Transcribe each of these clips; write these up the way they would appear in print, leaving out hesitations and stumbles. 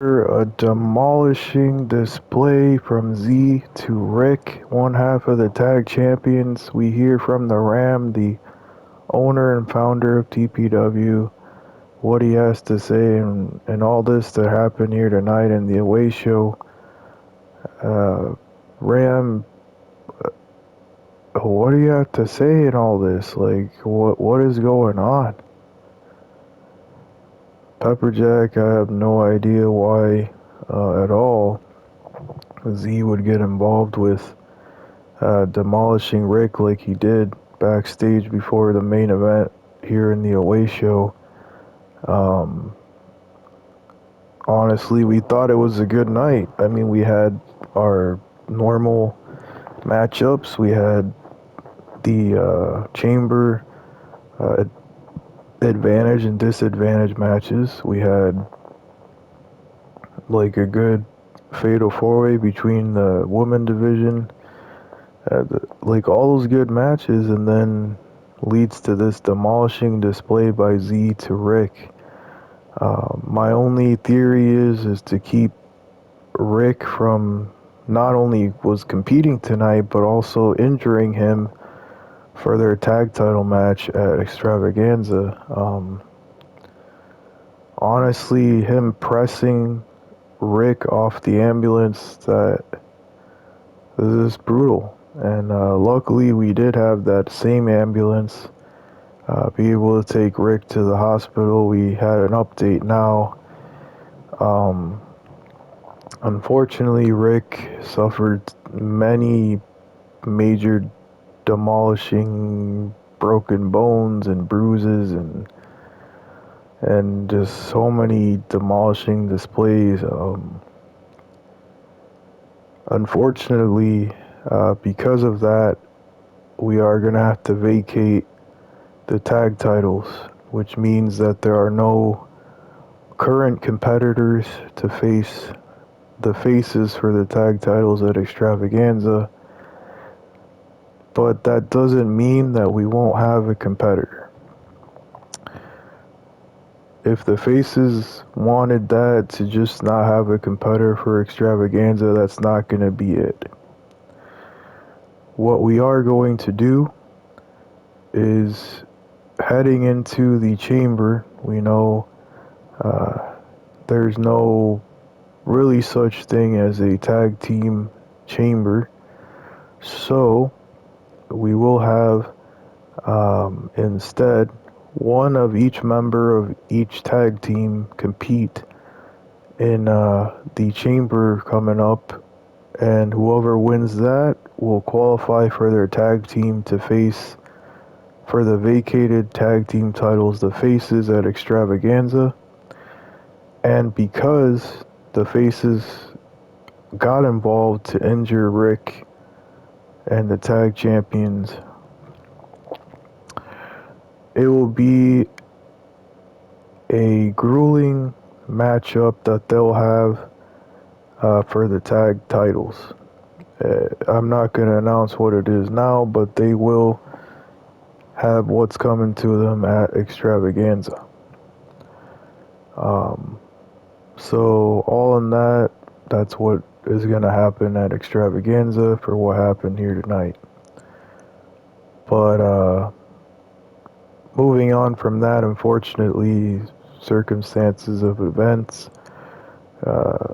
A demolishing display from Z to Rick, one half of the tag champions. We hear from the Ram, the owner and founder of TPW, what he has to say and all this that happened here tonight in the away show. Ram, what do you have to say in all this? Like, what is going on? Pepperjack, I have no idea why at all Z would get involved with demolishing Rick like he did backstage before the main event here in the away show. Um, Honestly, we thought it was a good night. I mean, we had our normal matchups. We had the chamber uh, advantage and disadvantage matches. We had like a good fatal four-way between the women division. Like all those good matches, and then leads to this demolishing display by Z to Rick. My only theory is to keep Rick from not only was competing tonight, but also injuring him for their tag title match at Extravaganza. Honestly, him pressing Rick off the ambulance, that is brutal. And luckily, we did have that same ambulance be able to take Rick to the hospital. We had an update now. Um, Unfortunately, Rick suffered many major demolishing broken bones and bruises and just so many demolishing displays. Unfortunately, because of that, we are going to have to vacate the tag titles, which means that there are no current competitors to face the faces for the tag titles at Extravaganza. But that doesn't mean that we won't have a competitor. If the faces wanted that to just not have a competitor for Extravaganza, that's not going to be it. What we are going to do is heading into the chamber. We know there's no really such thing as a tag team chamber. So we will have instead one of each member of each tag team compete in the chamber coming up, and whoever wins that will qualify for their tag team to face for the vacated tag team titles, the faces at Extravaganza. And because the faces got involved to injure Rick and the tag champions, it will be a grueling matchup that they'll have for the tag titles. I'm not going to announce what it is now, but they will have what's coming to them at Extravaganza. Um, so all in that, that's what is going to happen at Extravaganza for what happened here tonight. But moving on from that, unfortunately, circumstances of events, uh,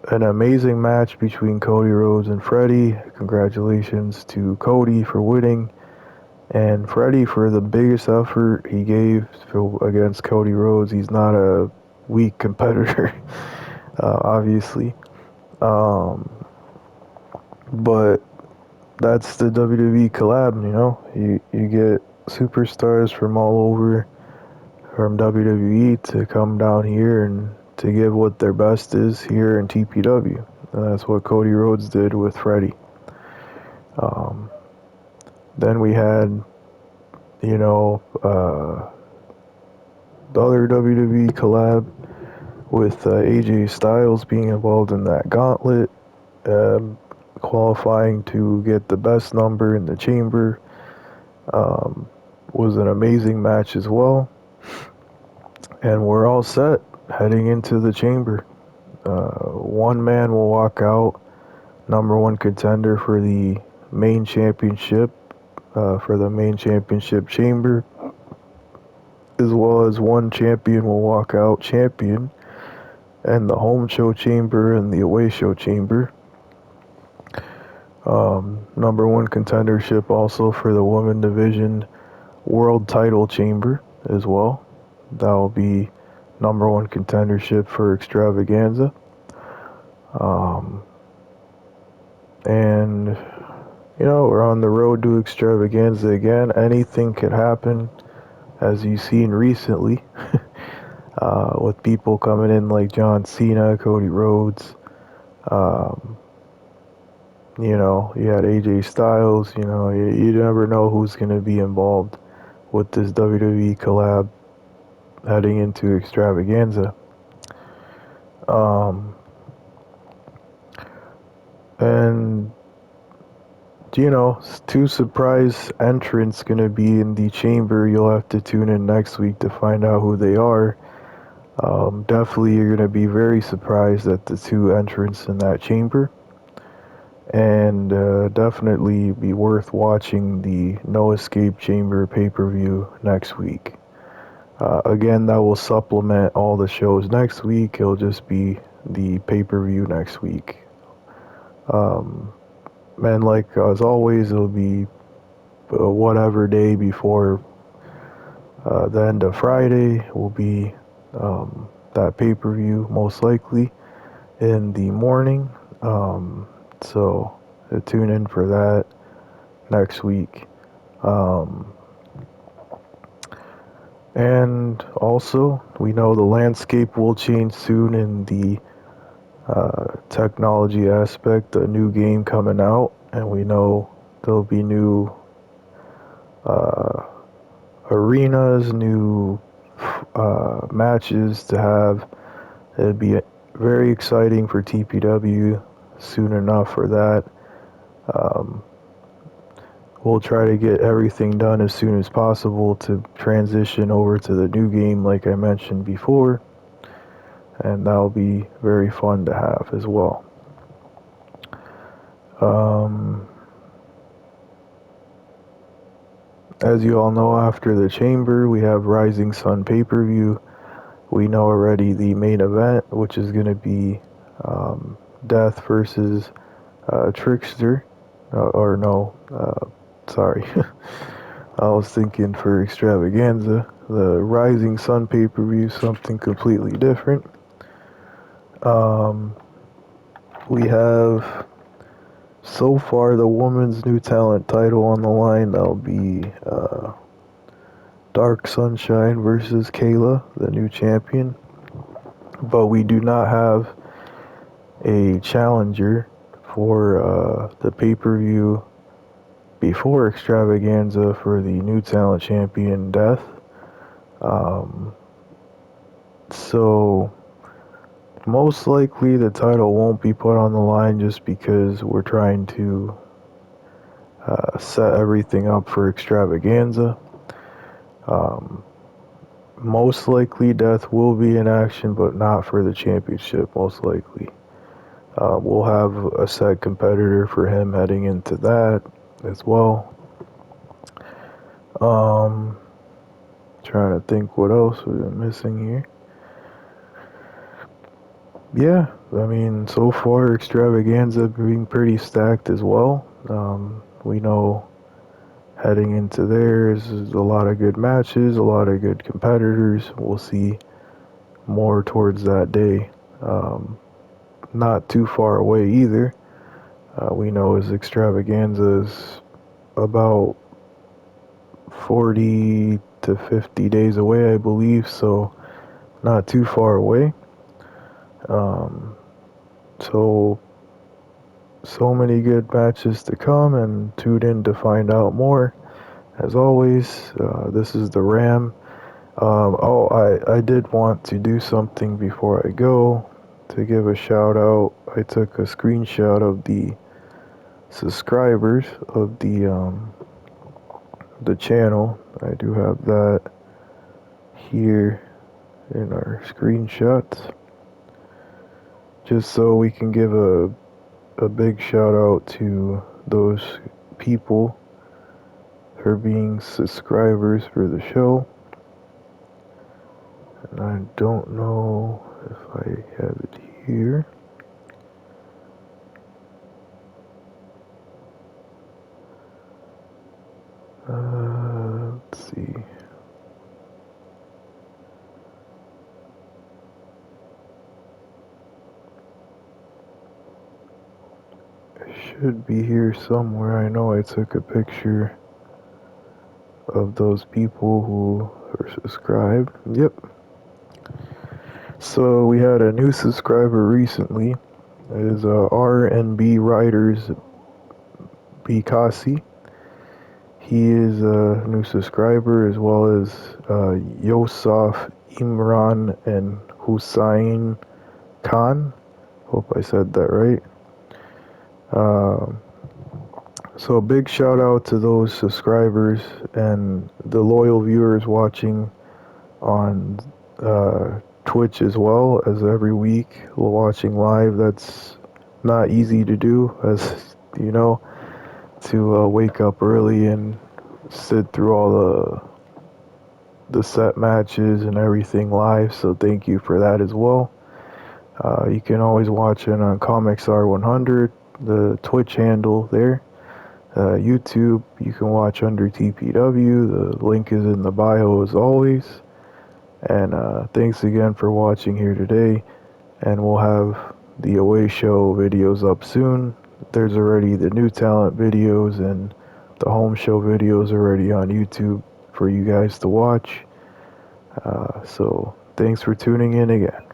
an amazing match between Cody Rhodes and Freddie. Congratulations to Cody for winning, and Freddie for the biggest effort he gave against Cody Rhodes. He's not a weak competitor, obviously. Um, but that's the WWE collab, you know? You get superstars from all over from WWE to come down here and to give what their best is here in TPW. And that's what Cody Rhodes did with Freddie. Um, then we had, you know, the other WWE collab with AJ Styles being involved in that gauntlet, um, qualifying to get the best number in the chamber. Um, was an amazing match as well. And we're all set heading into the chamber. One man will walk out number one contender for the main championship, for the main championship chamber, as well as one champion will walk out champion, and the home show chamber and the away show chamber. Number one contendership also for the women division world title chamber as well. That will be number one contendership for Extravaganza. And, we're on the road to Extravaganza again. Anything could happen, as you've seen recently, with people coming in like John Cena, Cody Rhodes. You had AJ Styles. You never know who's going to be involved with this WWE collab heading into Extravaganza. And two surprise entrants going to be in the chamber. You'll have to tune in next week to find out who they are. Definitely you're going to be very surprised at the two entrants in that chamber. And definitely be worth watching the No Escape Chamber pay-per-view next week. Again, that will supplement all the shows next week. It'll just be the pay-per-view next week. And like as always, it'll be whatever day before the end of Friday will be that pay-per-view, most likely in the morning. So tune in for that next week. And also, we know the landscape will change soon in the technology aspect. A new game coming out, and we know there'll be new arenas, new matches to have. It'd be very exciting for TPW soon enough for that. We'll try to get everything done as soon as possible to transition over to the new game like I mentioned before, and that'll be very fun to have as well. As you all know, after the chamber we have Rising Sun pay-per-view. We know already the main event, which is going to be Death versus Trickster, sorry. I was thinking for Extravaganza. The Rising Sun pay-per-view, something completely different. We have so far the women's new talent title on the line. That'll be Dark Sunshine versus Kayla, the new champion. But we do not have a challenger for the pay-per-view before Extravaganza for the new talent champion Death. So most likely the title won't be put on the line just because we're trying to set everything up for Extravaganza. Most likely Death will be in action, but not for the championship, most likely. We'll have a set competitor for him heading into that as well. Trying to think what else we've been missing here. Yeah, I mean, so far Extravaganza being pretty stacked as well. We know heading into there's a lot of good matches, a lot of good competitors. We'll see more towards that day. Not too far away either. We know as Extravaganza is about 40 to 50 days away, I believe, so not too far away. So many good matches to come, and tune in to find out more. As always, this is the Ram. I did want to do something before I go to give a shout out. I took a screenshot of the subscribers of the channel. I do have that here in our screenshots. just so we can give a big shout out to those people for being subscribers for the show. And I don't know if I have it here. Let's see. It should be here somewhere. I know I took a picture of those people who are subscribed. Yep. So we had a new subscriber recently. It is R&B Riders Bikasi. He is a new subscriber, as well as Yosaf Imran and Hussein Khan. Hope I said that right. So a big shout out to those subscribers and the loyal viewers watching on Twitch as well as every week watching live. That's not easy to do, as you know, to wake up early and sit through all the set matches and everything live. So thank you for that as well. You can always watch it on ComicsR100, the Twitch handle there. YouTube, you can watch under TPW. The link is in the bio as always. And thanks again for watching here today. And we'll have the away show videos up soon. There's already the new talent videos and the home show videos already on YouTube for you guys to watch. So thanks for tuning in again.